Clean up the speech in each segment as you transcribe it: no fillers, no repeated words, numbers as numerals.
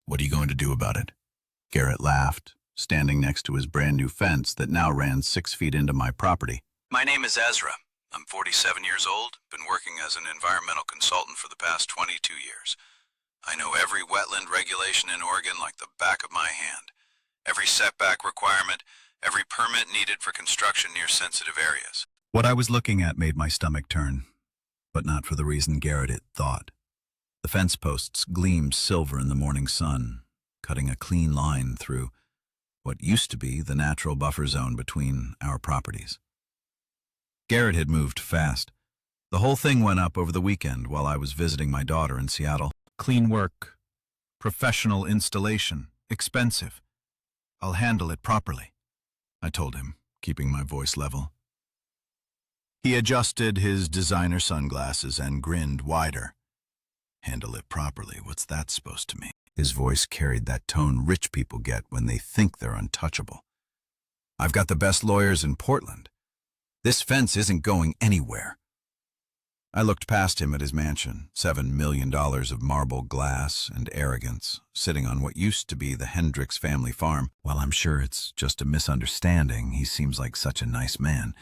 What are you going to do about it? Garrett laughed, standing next to his brand new fence that now ran 6 feet into my property. My name is Ezra. I'm 47 years old, been working as an environmental consultant for the past 22 years. I know every wetland regulation in Oregon like the back of my hand. Every setback requirement, every permit needed for construction near sensitive areas. What I was looking at made my stomach turn, but not for the reason Garrett had thought. The fence posts gleamed silver in the morning sun, cutting a clean line through what used to be the natural buffer zone between our properties. Garrett had moved fast. The whole thing went up over the weekend while I was visiting my daughter in Seattle. Clean work, professional installation, expensive. I'll handle it properly, I told him, keeping my voice level. He adjusted his designer sunglasses and grinned wider. Handle it properly, what's that supposed to mean? His voice carried that tone rich people get when they think they're untouchable. I've got the best lawyers in Portland. This fence isn't going anywhere. I looked past him at his mansion, $7 million of marble glass and arrogance, sitting on what used to be the Hendricks family farm. While I'm sure it's just a misunderstanding, he seems like such a nice man.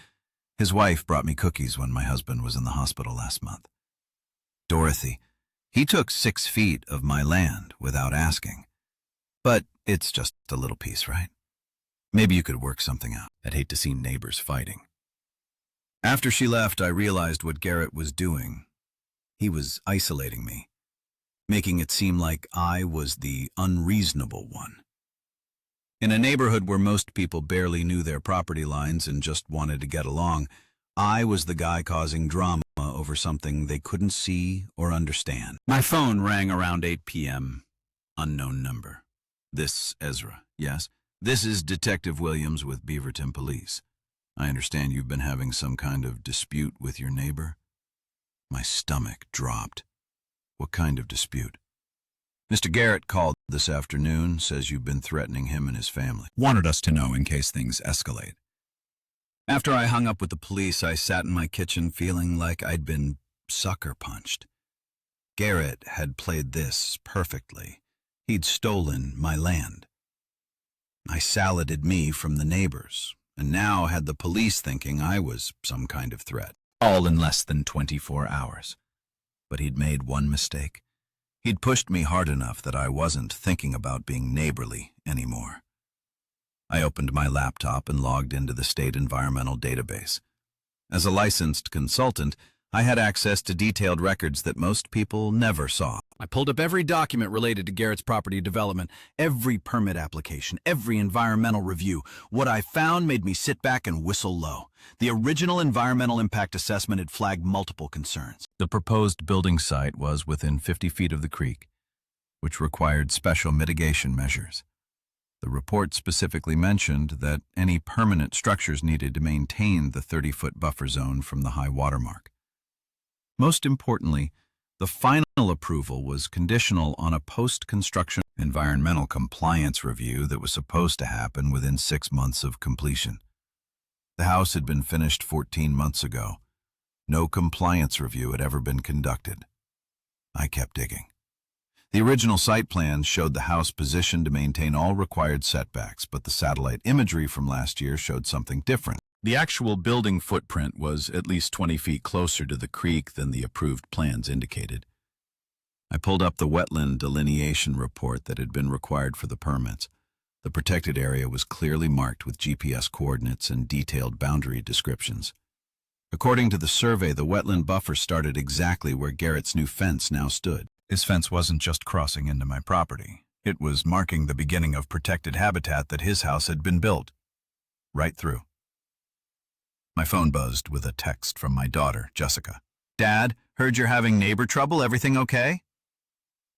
His wife brought me cookies when my husband was in the hospital last month. Dorothy, he took 6 feet of my land without asking. But it's just a little piece, right? Maybe you could work something out. I'd hate to see neighbors fighting. After she left, I realized what Garrett was doing. He was isolating me, making it seem like I was the unreasonable one. In a neighborhood where most people barely knew their property lines and just wanted to get along, I was the guy causing drama over something they couldn't see or understand. My phone rang around 8 p.m. Unknown number. This Ezra, yes? This is Detective Williams with Beaverton Police. I understand you've been having some kind of dispute with your neighbor? My stomach dropped. What kind of dispute? Mr. Garrett called this afternoon, says you've been threatening him and his family. Wanted us to know in case things escalate. After I hung up with the police, I sat in my kitchen feeling like I'd been sucker punched. Garrett had played this perfectly. He'd stolen my land. I saladed me from the neighbors, and now had the police thinking I was some kind of threat, all in less than 24 hours. But he'd made one mistake. He'd pushed me hard enough that I wasn't thinking about being neighborly anymore. I opened my laptop and logged into the state environmental database. As a licensed consultant, I had access to detailed records that most people never saw. I pulled up every document related to Garrett's property development, every permit application, every environmental review. What I found made me sit back and whistle low. The original environmental impact assessment had flagged multiple concerns. The proposed building site was within 50 feet of the creek, which required special mitigation measures. The report specifically mentioned that any permanent structures needed to maintain the 30-foot buffer zone from the high water mark. Most importantly, the final approval was conditional on a post-construction environmental compliance review that was supposed to happen within 6 months of completion. The house had been finished 14 months ago. No compliance review had ever been conducted. I kept digging. The original site plans showed the house positioned to maintain all required setbacks, but the satellite imagery from last year showed something different. The actual building footprint was at least 20 feet closer to the creek than the approved plans indicated. I pulled up the wetland delineation report that had been required for the permits. The protected area was clearly marked with GPS coordinates and detailed boundary descriptions. According to the survey, the wetland buffer started exactly where Garrett's new fence now stood. His fence wasn't just crossing into my property. It was marking the beginning of protected habitat that his house had been built. Right through. My phone buzzed with a text from my daughter, Jessica. "Dad, heard you're having neighbor trouble. Everything okay?"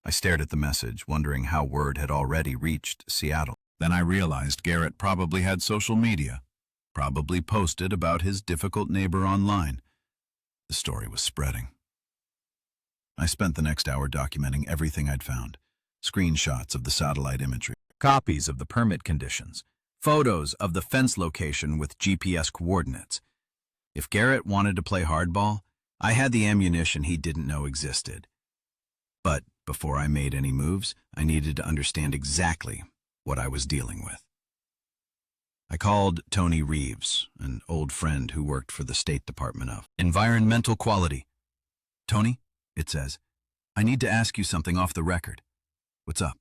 I stared at the message, wondering how word had already reached Seattle. Then I realized Garrett probably had social media, probably posted about his difficult neighbor online. The story was spreading. I spent the next hour documenting everything I'd found. Screenshots of the satellite imagery, copies of the permit conditions, photos of the fence location with GPS coordinates. If Garrett wanted to play hardball, I had the ammunition he didn't know existed. But Before I made any moves, I needed to understand exactly what I was dealing with. I called Tony Reeves, an old friend who worked for the State Department of Environmental Quality. Tony, it says, I need to ask you something off the record. What's up?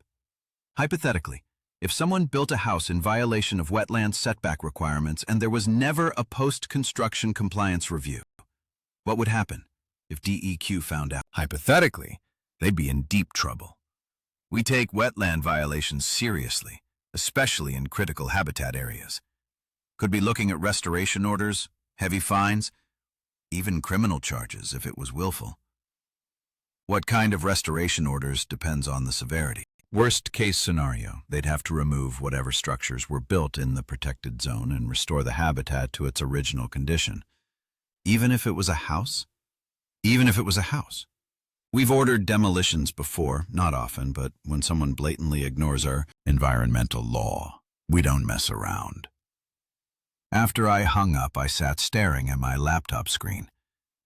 Hypothetically, if someone built a house in violation of wetland setback requirements and there was never a post-construction compliance review, what would happen if DEQ found out? Hypothetically, they'd be in deep trouble. We take wetland violations seriously, especially in critical habitat areas. Could be looking at restoration orders, heavy fines, even criminal charges if it was willful. What kind of restoration orders depends on the severity. Worst case scenario, they'd have to remove whatever structures were built in the protected zone and restore the habitat to its original condition. Even if it was a house? Even if it was a house. We've ordered demolitions before, not often, but when someone blatantly ignores our environmental law, we don't mess around. After I hung up, I sat staring at my laptop screen.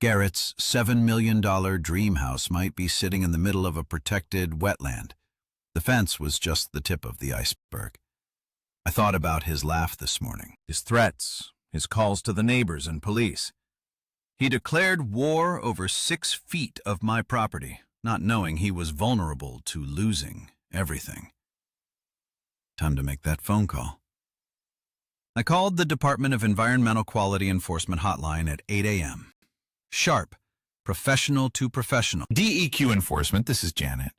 Garrett's $7 million dream house might be sitting in the middle of a protected wetland. The fence was just the tip of the iceberg. I thought about his laugh this morning, his threats, his calls to the neighbors and police. He declared war over 6 feet of my property, not knowing he was vulnerable to losing everything. Time to make that phone call. I called the Department of Environmental Quality Enforcement hotline at 8 a.m. Sharp, professional to professional. DEQ Enforcement, this is Janet.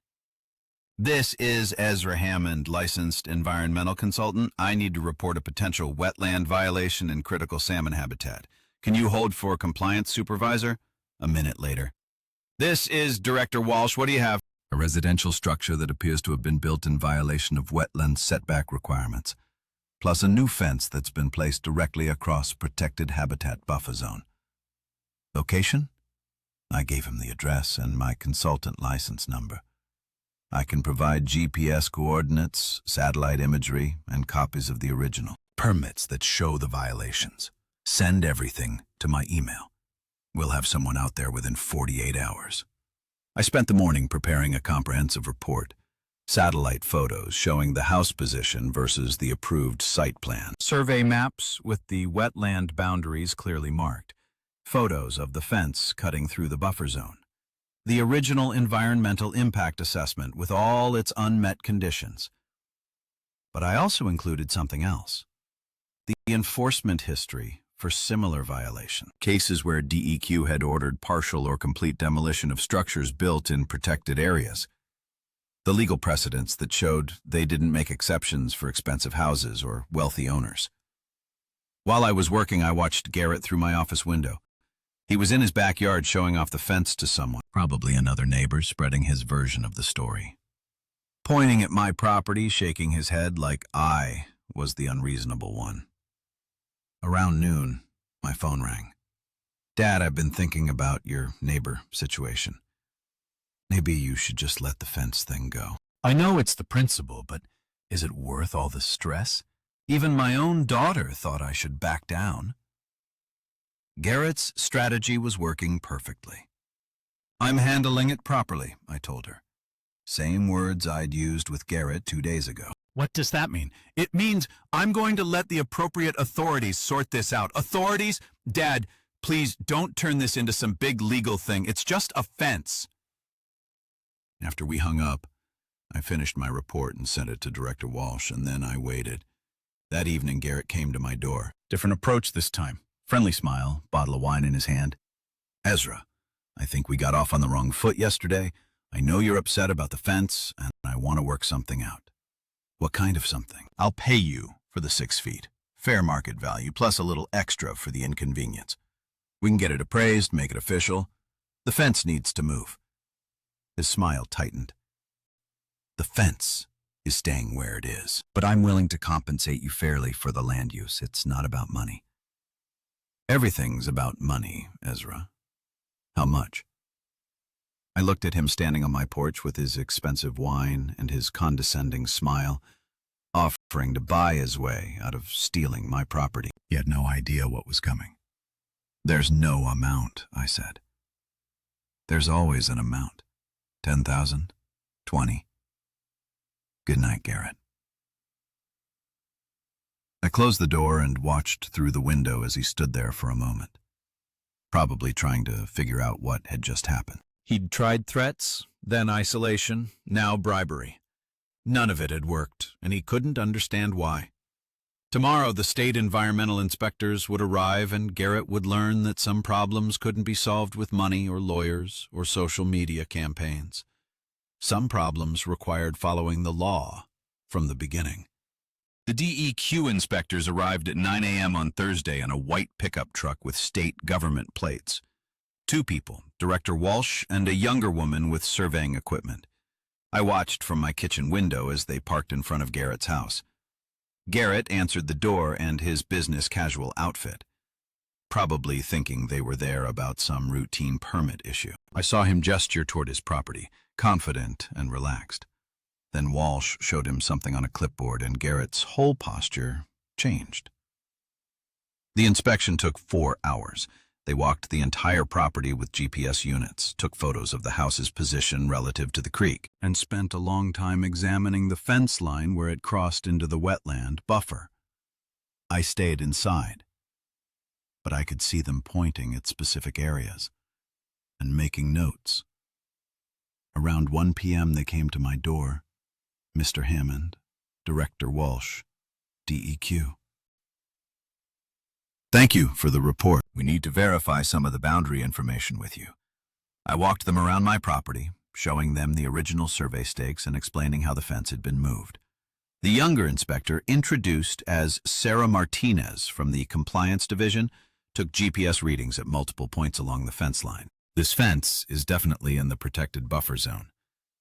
This is Ezra Hammond, licensed environmental consultant. I need to report a potential wetland violation in critical salmon habitat. Can you hold for compliance supervisor? A minute later. This is Director Walsh. What do you have? A residential structure that appears to have been built in violation of wetland setback requirements, plus a new fence that's been placed directly across protected habitat buffer zone. Location? I gave him the address and my consultant license number. I can provide GPS coordinates, satellite imagery, and copies of the original. Permits that show the violations. Send everything to my email. We'll have someone out there within 48 hours. I spent the morning preparing a comprehensive report. Satellite photos showing the house position versus the approved site plan. Survey maps with the wetland boundaries clearly marked. Photos of the fence cutting through the buffer zone. The original environmental impact assessment with all its unmet conditions. But I also included something else. The enforcement history for similar violation. Cases where DEQ had ordered partial or complete demolition of structures built in protected areas. The legal precedents that showed they didn't make exceptions for expensive houses or wealthy owners. While I was working, I watched Garrett through my office window. He was in his backyard showing off the fence to someone, probably another neighbor spreading his version of the story. Pointing at my property, shaking his head like I was the unreasonable one. Around noon, my phone rang. Dad, I've been thinking about your neighbor situation. Maybe you should just let the fence thing go. I know it's the principle, but is it worth all the stress? Even my own daughter thought I should back down. Garrett's strategy was working perfectly. I'm handling it properly, I told her. Same words I'd used with Garrett 2 days ago. What does that mean? It means I'm going to let the appropriate authorities sort this out. Authorities? Dad, please don't turn this into some big legal thing. It's just a fence. After we hung up, I finished my report and sent it to Director Walsh, and then I waited. That evening, Garrett came to my door. Different approach this time. Friendly smile, bottle of wine in his hand. Ezra, I think we got off on the wrong foot yesterday. I know you're upset about the fence, and I want to work something out. What kind of something? I'll pay you for the 6 feet. Fair market value, plus a little extra for the inconvenience. We can get it appraised, make it official. The fence needs to move. His smile tightened. The fence is staying where it is, but I'm willing to compensate you fairly for the land use. It's not about money. Everything's about money, Ezra. How much? I looked at him standing on my porch with his expensive wine and his condescending smile, offering to buy his way out of stealing my property. He had no idea what was coming. There's no amount, I said. There's always an amount. 10,000, 20. Good night, Garrett. I closed the door and watched through the window as he stood there for a moment, probably trying to figure out what had just happened. He'd tried threats, then isolation, now bribery. None of it had worked, and he couldn't understand why. Tomorrow, the state environmental inspectors would arrive, and Garrett would learn that some problems couldn't be solved with money or lawyers or social media campaigns. Some problems required following the law from the beginning. The DEQ inspectors arrived at 9 a.m. on Thursday in a white pickup truck with state government plates. 2 people, Director Walsh and a younger woman with surveying equipment. I watched from my kitchen window as they parked in front of Garrett's house. Garrett answered the door and his business casual outfit, probably thinking they were there about some routine permit issue. I saw him gesture toward his property, confident and relaxed. Then Walsh showed him something on a clipboard, and Garrett's whole posture changed. The inspection took 4 hours. They walked the entire property with GPS units, took photos of the house's position relative to the creek, and spent a long time examining the fence line where it crossed into the wetland buffer. I stayed inside, but I could see them pointing at specific areas and making notes. Around 1 p.m. they came to my door. Mr. Hammond, Director Walsh, DEQ. Thank you for the report. We need to verify some of the boundary information with you. I walked them around my property, showing them the original survey stakes and explaining how the fence had been moved. The younger inspector, introduced as Sarah Martinez from the Compliance Division, took GPS readings at multiple points along the fence line. This fence is definitely in the protected buffer zone,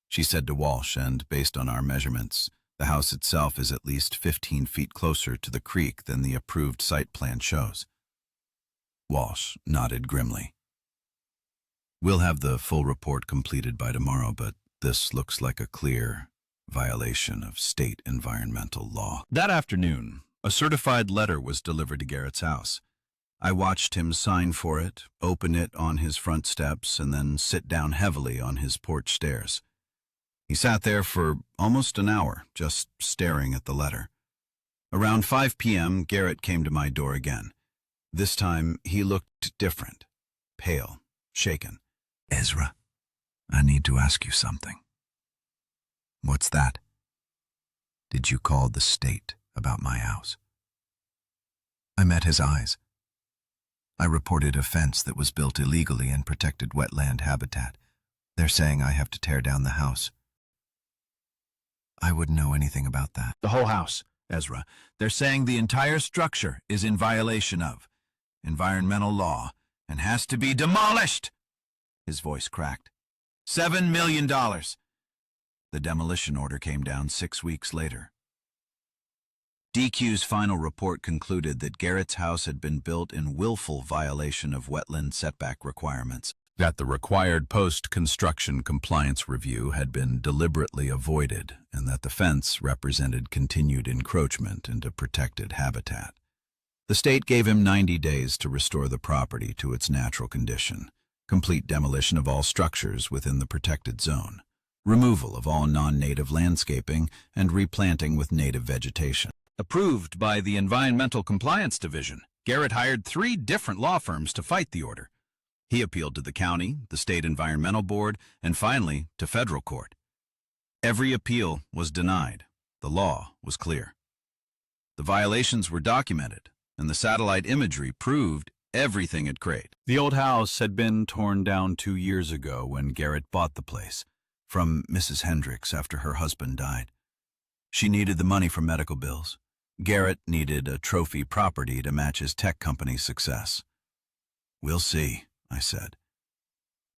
she said to Walsh, and based on our measurements, the house itself is at least 15 feet closer to the creek than the approved site plan shows. Walsh nodded grimly. We'll have the full report completed by tomorrow, but this looks like a clear violation of state environmental law. That afternoon, a certified letter was delivered to Garrett's house. I watched him sign for it, open it on his front steps, and then sit down heavily on his porch stairs. He sat there for almost an hour, just staring at the letter. Around 5 p.m., Garrett came to my door again. This time, he looked different, pale, shaken. Ezra, I need to ask you something. What's that? Did you call the state about my house? I met his eyes. I reported a fence that was built illegally in protected wetland habitat. They're saying I have to tear down the house. I wouldn't know anything about that. The whole house, Ezra. They're saying the entire structure is in violation of environmental law and has to be demolished. His voice cracked. $7 million. The demolition order came down 6 weeks later. DQ's final report concluded that Garrett's house had been built in willful violation of wetland setback requirements, that the required post-construction compliance review had been deliberately avoided, and that the fence represented continued encroachment into protected habitat. The state gave him 90 days to restore the property to its natural condition, complete demolition of all structures within the protected zone, removal of all non-native landscaping, and replanting with native vegetation. Approved by the Environmental Compliance Division, Garrett hired 3 different law firms to fight the order. He appealed to the county, the State Environmental Board, and finally to federal court. Every appeal was denied. The law was clear. The violations were documented, and the satellite imagery proved everything at Crate. The old house had been torn down 2 years ago when Garrett bought the place from Mrs. Hendricks after her husband died. She needed the money for medical bills. Garrett needed a trophy property to match his tech company's success. We'll see, I said.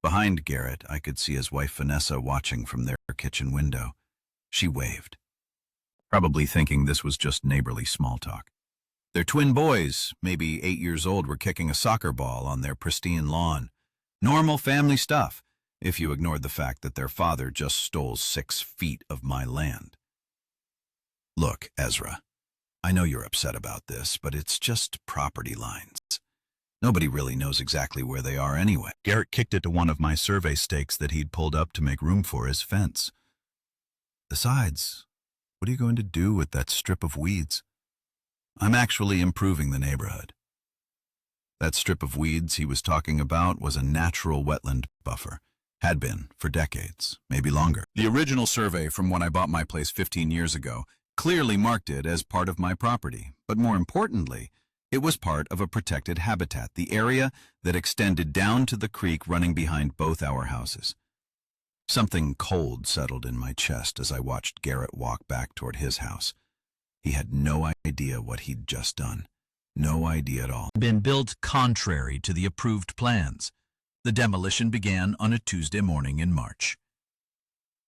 Behind Garrett, I could see his wife Vanessa watching from their kitchen window. She waved, probably thinking this was just neighborly small talk. Their twin boys, maybe 8 years old, were kicking a soccer ball on their pristine lawn. Normal family stuff, if you ignored the fact that their father just stole 6 feet of my land. Look, Ezra, I know you're upset about this, but it's just property lines. Nobody really knows exactly where they are anyway. Garrett kicked it to one of my survey stakes that he'd pulled up to make room for his fence. Besides, what are you going to do with that strip of weeds? I'm actually improving the neighborhood. That strip of weeds he was talking about was a natural wetland buffer. Had been for decades, maybe longer. The original survey from when I bought my place 15 years ago clearly marked it as part of my property, but more importantly, it was part of a protected habitat, the area that extended down to the creek running behind both our houses. Something cold settled in my chest as I watched Garrett walk back toward his house. He had no idea what he'd just done. No idea at all. Been built contrary to the approved plans. The demolition began on a Tuesday morning in March.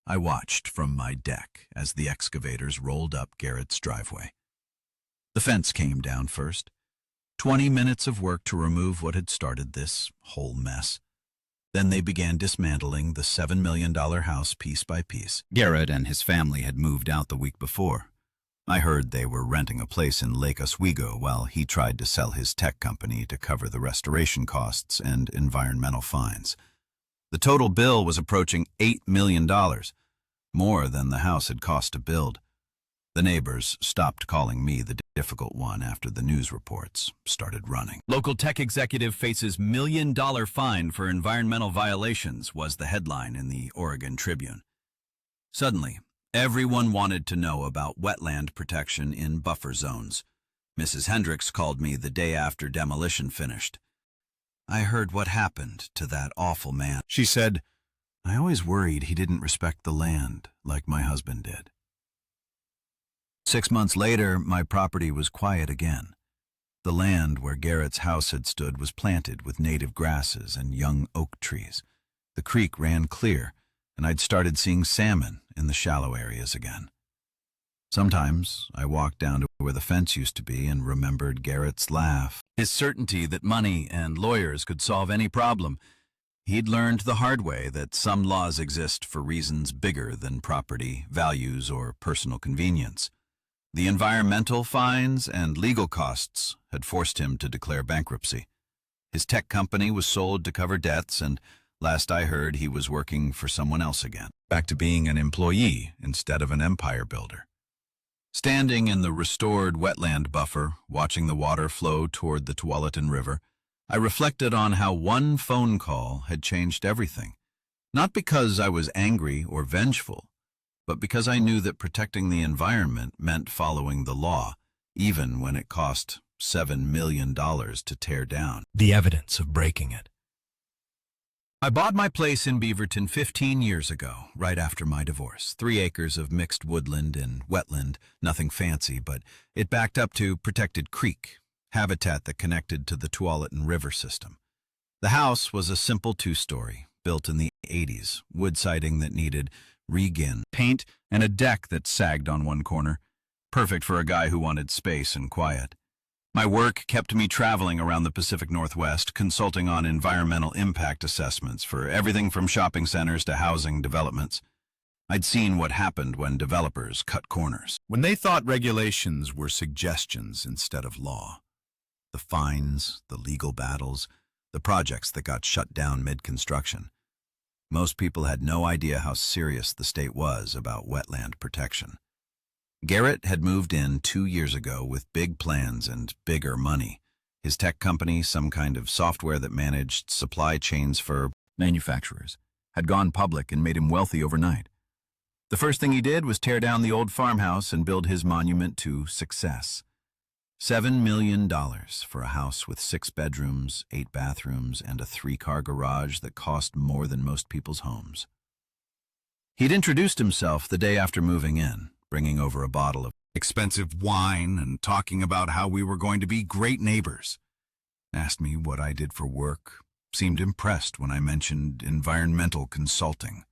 I watched from my deck as the excavators rolled up Garrett's driveway. The fence came down first. 20 minutes of work to remove what had started this whole mess. Then they began dismantling the $7 million house piece by piece. Garrett and his family had moved out the week before. I heard they were renting a place in Lake Oswego while he tried to sell his tech company to cover the restoration costs and environmental fines. The total bill was approaching $8 million, more than the house had cost to build. The neighbors stopped calling me the difficult one after the news reports started running. Local tech executive faces $1 million fine for environmental violations was the headline in the Oregon Tribune. Suddenly, everyone wanted to know about wetland protection in buffer zones. Mrs. Hendricks called me the day after demolition finished. I heard what happened to that awful man. She said, I always worried he didn't respect the land like my husband did. 6 months later, my property was quiet again. The land where Garrett's house had stood was planted with native grasses and young oak trees. The creek ran clear, and I'd started seeing salmon in the shallow areas again. Sometimes I walked down to where the fence used to be and remembered Garrett's laugh, his certainty that money and lawyers could solve any problem. He'd learned the hard way that some laws exist for reasons bigger than property, values, or personal convenience. The environmental fines and legal costs had forced him to declare bankruptcy. His tech company was sold to cover debts, and last I heard, he was working for someone else again, back to being an employee instead of an empire builder. Standing in the restored wetland buffer, watching the water flow toward the Tualatin River, I reflected on how one phone call had changed everything. Not because I was angry or vengeful, but because I knew that protecting the environment meant following the law, even when it cost $7 million to tear down. The evidence of breaking it. I bought my place in Beaverton 15 years ago, right after my divorce. 3 acres of mixed woodland and wetland, nothing fancy, but it backed up to protected creek, habitat that connected to the Tualatin River system. The house was a simple 2-story, built in the 80s, wood siding that needed regin, paint, and a deck that sagged on one corner. Perfect for a guy who wanted space and quiet. My work kept me traveling around the Pacific Northwest, consulting on environmental impact assessments for everything from shopping centers to housing developments. I'd seen what happened when developers cut corners, when they thought regulations were suggestions instead of law. The fines, the legal battles, the projects that got shut down mid-construction. Most people had no idea how serious the state was about wetland protection. Garrett had moved in 2 years ago with big plans and bigger money. His tech company, some kind of software that managed supply chains for manufacturers, had gone public and made him wealthy overnight. The first thing he did was tear down the old farmhouse and build his monument to success. $7 million for a house with 6 bedrooms, 8 bathrooms, and a 3-car garage that cost more than most people's homes. He'd introduced himself the day after moving in, bringing over a bottle of expensive wine and talking about how we were going to be great neighbors. Asked me what I did for work, seemed impressed when I mentioned environmental consulting.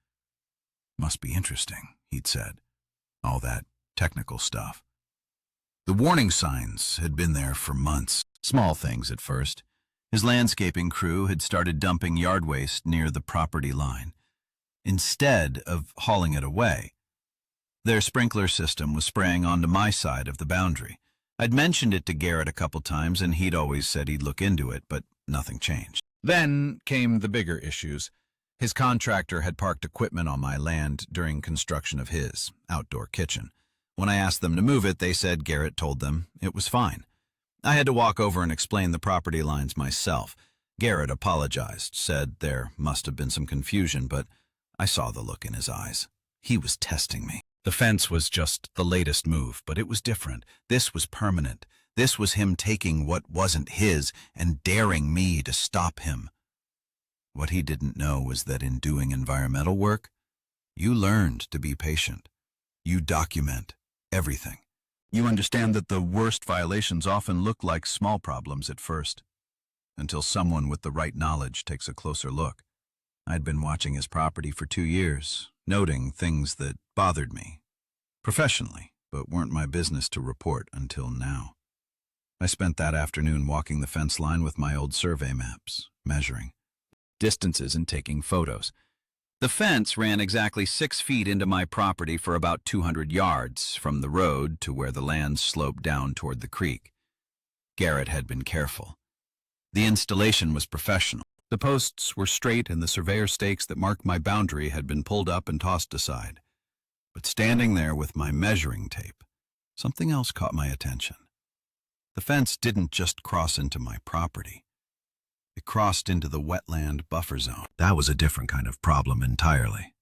Must be interesting, he'd said, all that technical stuff. The warning signs had been there for months, small things at first. His landscaping crew had started dumping yard waste near the property line, instead of hauling it away. Their sprinkler system was spraying onto my side of the boundary. I'd mentioned it to Garrett a couple times, and he'd always said he'd look into it, but nothing changed. Then came the bigger issues. His contractor had parked equipment on my land during construction of his outdoor kitchen. When I asked them to move it, they said Garrett told them it was fine. I had to walk over and explain the property lines myself. Garrett apologized, said there must have been some confusion, but I saw the look in his eyes. He was testing me. The fence was just the latest move, but it was different. This was permanent. This was him taking what wasn't his and daring me to stop him. What he didn't know was that in doing environmental work, you learned to be patient. You document everything. You understand that the worst violations often look like small problems at first, until someone with the right knowledge takes a closer look. I'd been watching his property for 2 years, noting things that bothered me, professionally, but weren't my business to report until now. I spent that afternoon walking the fence line with my old survey maps, measuring distances and taking photos. The fence ran exactly 6 feet into my property for about 200 yards from the road to where the land sloped down toward the creek. Garrett had been careful. The installation was professional. The posts were straight and the surveyor stakes that marked my boundary had been pulled up and tossed aside. But standing there with my measuring tape, something else caught my attention. The fence didn't just cross into my property. It crossed into the wetland buffer zone. That was a different kind of problem entirely.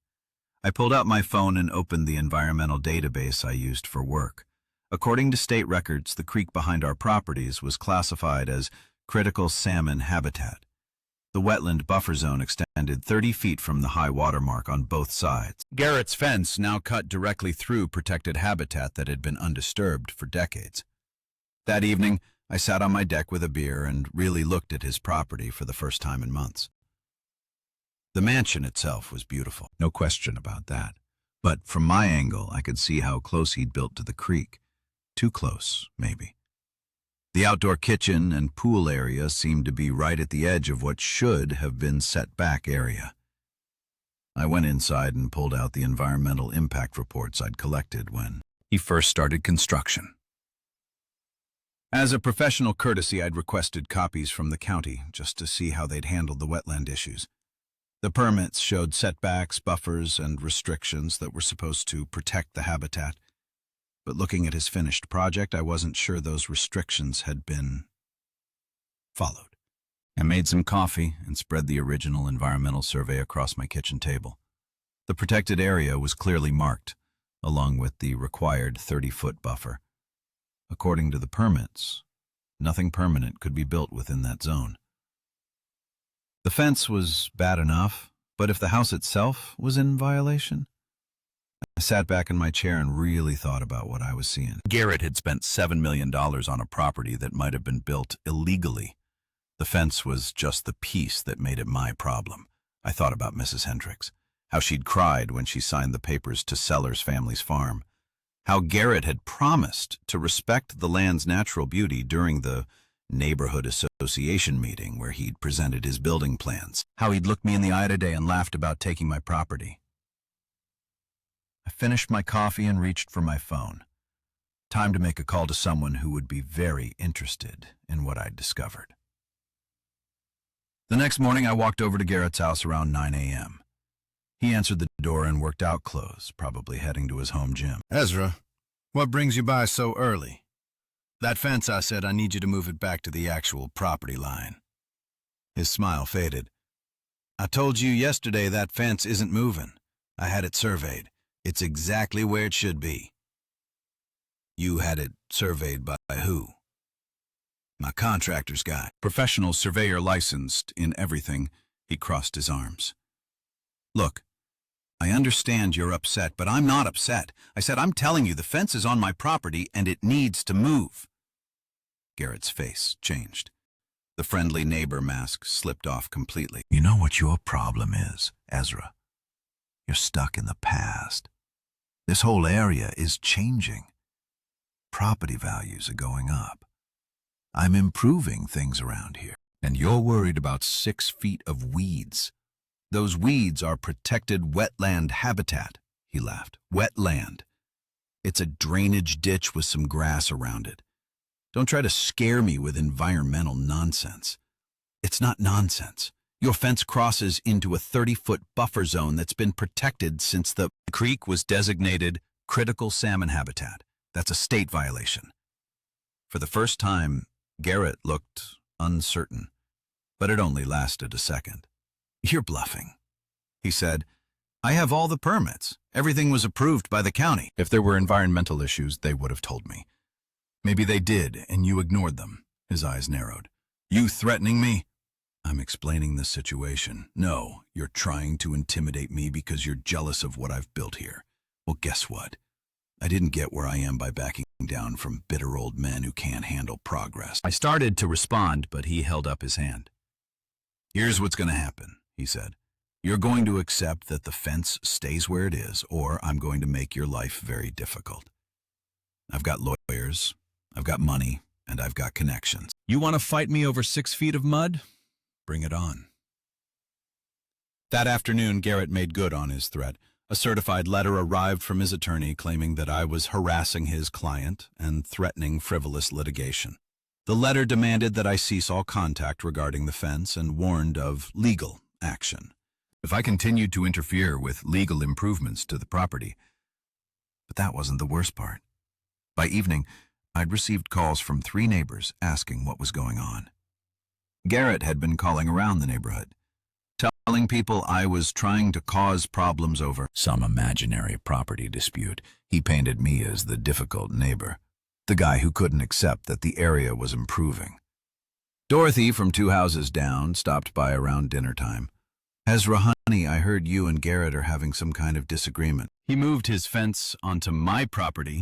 I pulled out my phone and opened the environmental database I used for work. According to state records, the creek behind our properties was classified as critical salmon habitat. The wetland buffer zone extended 30 feet from the high water mark on both sides. Garrett's fence now cut directly through protected habitat that had been undisturbed for decades. That evening, I sat on my deck with a beer and really looked at his property for the first time in months. The mansion itself was beautiful, no question about that. But from my angle, I could see how close he'd built to the creek. Too close, maybe. The outdoor kitchen and pool area seemed to be right at the edge of what should have been set-back area. I went inside and pulled out the environmental impact reports I'd collected when he first started construction. As a professional courtesy, I'd requested copies from the county just to see how they'd handled the wetland issues. The permits showed setbacks, buffers, and restrictions that were supposed to protect the habitat. But looking at his finished project, I wasn't sure those restrictions had been followed. I made some coffee and spread the original environmental survey across my kitchen table. The protected area was clearly marked, along with the required 30-foot buffer. According to the permits, nothing permanent could be built within that zone. The fence was bad enough, but if the house itself was in violation? I sat back in my chair and really thought about what I was seeing. Garrett had spent $7 million on a property that might have been built illegally. The fence was just the piece that made it my problem. I thought about Mrs. Hendricks, how she'd cried when she signed the papers to Sellers family's farm, how Garrett had promised to respect the land's natural beauty during the neighborhood association meeting where he'd presented his building plans, how he'd looked me in the eye today and laughed about taking my property. I finished my coffee and reached for my phone. Time to make a call to someone who would be very interested in what I'd discovered. The next morning, I walked over to Garrett's house around 9 a.m. He answered the door in worked-out clothes, probably heading to his home gym. Ezra, what brings you by so early? That fence, I said, I need you to move it back to the actual property line. His smile faded. I told you yesterday that fence isn't moving. I had it surveyed. It's exactly where it should be. You had it surveyed by who? My contractor's guy. Professional surveyor licensed in everything. He crossed his arms. Look, I understand you're upset, but I'm not upset. I said, I'm telling you, the fence is on my property and it needs to move. Garrett's face changed. The friendly neighbor mask slipped off completely. You know what your problem is, Ezra? You're stuck in the past. This whole area is changing. Property values are going up. I'm improving things around here. And you're worried about 6 feet of weeds. Those weeds are protected wetland habitat, he laughed. Wetland. It's a drainage ditch with some grass around it. Don't try to scare me with environmental nonsense. It's not nonsense. Your fence crosses into a 30-foot buffer zone that's been protected since the creek was designated critical salmon habitat. That's a state violation. For the first time, Garrett looked uncertain, but it only lasted a second. You're bluffing, he said. I have all the permits. Everything was approved by the county. If there were environmental issues, they would have told me. Maybe they did, and you ignored them. His eyes narrowed. You threatening me? I'm explaining the situation. No, you're trying to intimidate me because you're jealous of what I've built here. Well, guess what? I didn't get where I am by backing down from bitter old men who can't handle progress. I started to respond, but he held up his hand. Here's what's going to happen, he said. You're going to accept that the fence stays where it is, or I'm going to make your life very difficult. I've got lawyers, I've got money, and I've got connections. You want to fight me over 6 feet of mud? Bring it on. That afternoon, Garrett made good on his threat. A certified letter arrived from his attorney claiming that I was harassing his client and threatening frivolous litigation. The letter demanded that I cease all contact regarding the fence and warned of legal action if I continued to interfere with legal improvements to the property. But that wasn't the worst part. By evening, I'd received calls from 3 neighbors asking what was going on. Garrett had been calling around the neighborhood, telling people I was trying to cause problems over some imaginary property dispute. He painted me as the difficult neighbor, the guy who couldn't accept that the area was improving. Dorothy from 2 houses down stopped by around dinner time. Ezra, honey, I heard you and Garrett are having some kind of disagreement. He moved his fence onto my property